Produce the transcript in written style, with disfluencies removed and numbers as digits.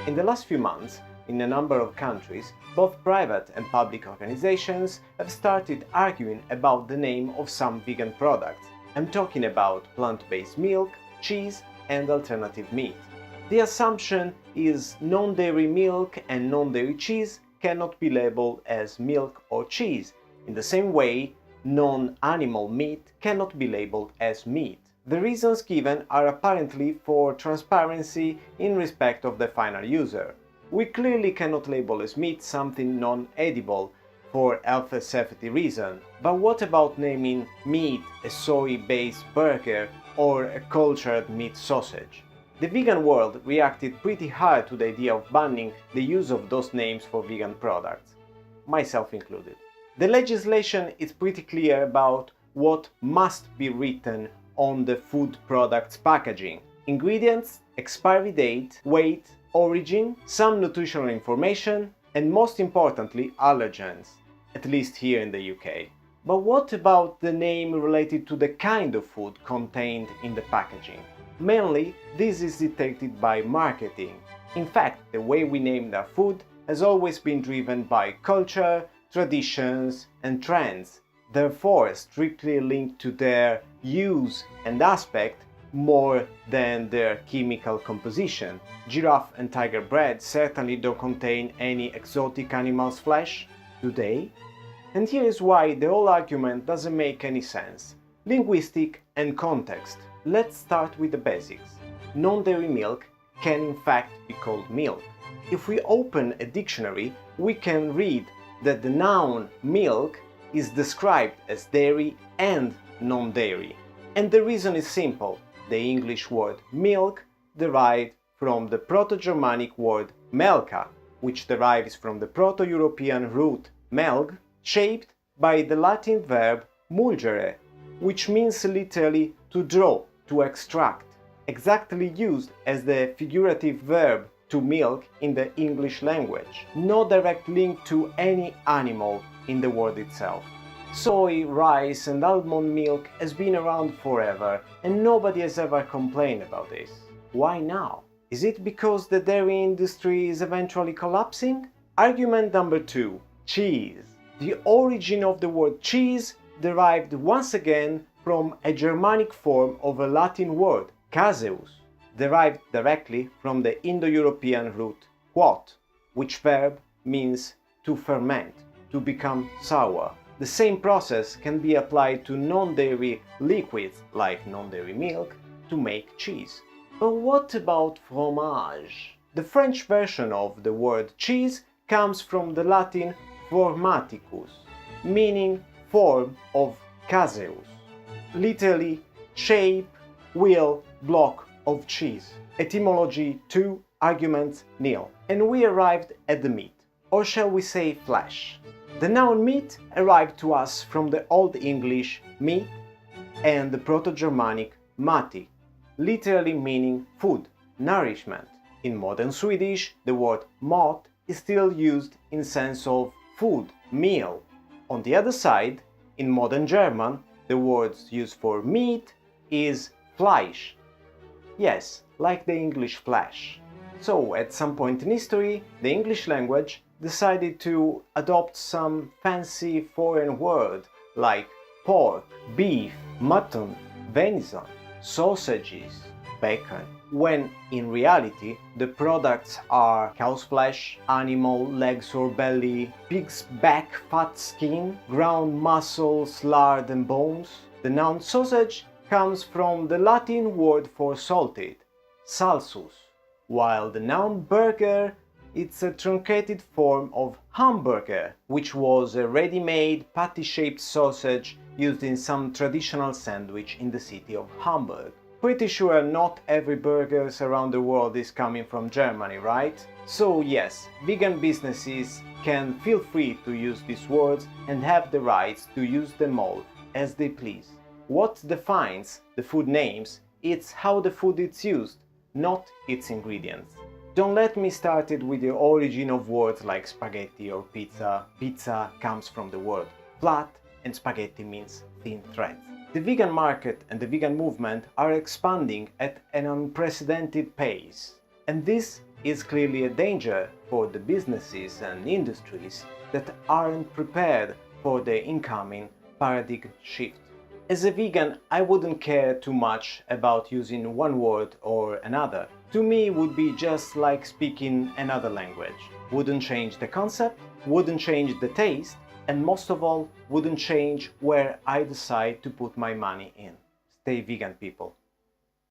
In the last few months, in a number of countries, both private and public organizations have started arguing about the name of some vegan products. I'm talking about plant-based milk, cheese, and alternative meat. The assumption is non-dairy milk and non-dairy cheese cannot be labeled as milk or cheese, in the same way non-animal meat cannot be labeled as meat. The reasons given are apparently for transparency in respect of the final user. We clearly cannot label as meat something non-edible for health and safety reasons, but what about naming meat a soy-based burger or a cultured meat sausage? The vegan world reacted pretty hard to the idea of banning the use of those names for vegan products, myself included. The legislation is pretty clear about what must be written on the food product's packaging: ingredients, expiry date, weight, origin, some nutritional information, and most importantly, allergens, at least here in the UK. But what about the name related to the kind of food contained in the packaging? Mainly, this is dictated by marketing. In fact, the way we name our food has always been driven by culture, traditions, and trends, therefore strictly linked to their use and aspect more than their chemical composition. Giraffe and tiger bread certainly don't contain any exotic animal's flesh, do they? And here is why the whole argument doesn't make any sense. Linguistic and context. Let's start with the basics. Non-dairy milk can in fact be called milk. If we open a dictionary, we can read that the noun milk is described as dairy and non-dairy. And the reason is simple. The English word milk derived from the Proto-Germanic word melka, which derives from the Proto-European root melg, shaped by the Latin verb mulgere, which means literally to draw, to extract, exactly used as the figurative verb to milk in the English language. No direct link to any animal in the word itself. Soy, rice and almond milk has been around forever and nobody has ever complained about this. Why now? Is it because the dairy industry is eventually collapsing? Argument number 2. Cheese. The origin of the word cheese derived once again from a Germanic form of a Latin word, caseus, derived directly from the Indo-European root quot, which verb means to ferment, to become sour. The same process can be applied to non-dairy liquids like non-dairy milk to make cheese. But what about fromage? The French version of the word cheese comes from the Latin formaticus, meaning form of caseus, literally shape, wheel, block of cheese. Etymology 2, arguments nil. And we arrived at the meat, or shall we say flesh. The noun meat arrived to us from the Old English meat and the Proto-Germanic mati, literally meaning food, nourishment. In modern Swedish, the word mat is still used in sense of food, meal. On the other side, in modern German, the word used for meat is Fleisch. Yes, like the English flesh. So, at some point in history, the English language decided to adopt some fancy foreign word like pork, beef, mutton, venison, sausages, bacon, when in reality the products are cow's flesh, animal legs or belly, pig's back, fat skin, ground muscles, lard and bones. The noun sausage comes from the Latin word for salted, salsus, while the noun burger it's a truncated form of hamburger, which was a ready-made patty-shaped sausage used in some traditional sandwich in the city of Hamburg. Pretty sure not every burger around the world is coming from Germany, right? So yes, vegan businesses can feel free to use these words and have the rights to use them all as they please. What defines the food names, it's how the food is used, not its ingredients. Don't let me start it with the origin of words like spaghetti or pizza. Pizza comes from the word flat and spaghetti means thin threads. The vegan market and the vegan movement are expanding at an unprecedented pace. And this is clearly a danger for the businesses and industries that aren't prepared for the incoming paradigm shift. As a vegan, I wouldn't care too much about using one word or another. To me, it would be just like speaking another language. Wouldn't change the concept, wouldn't change the taste, and most of all, wouldn't change where I decide to put my money in. Stay vegan, people.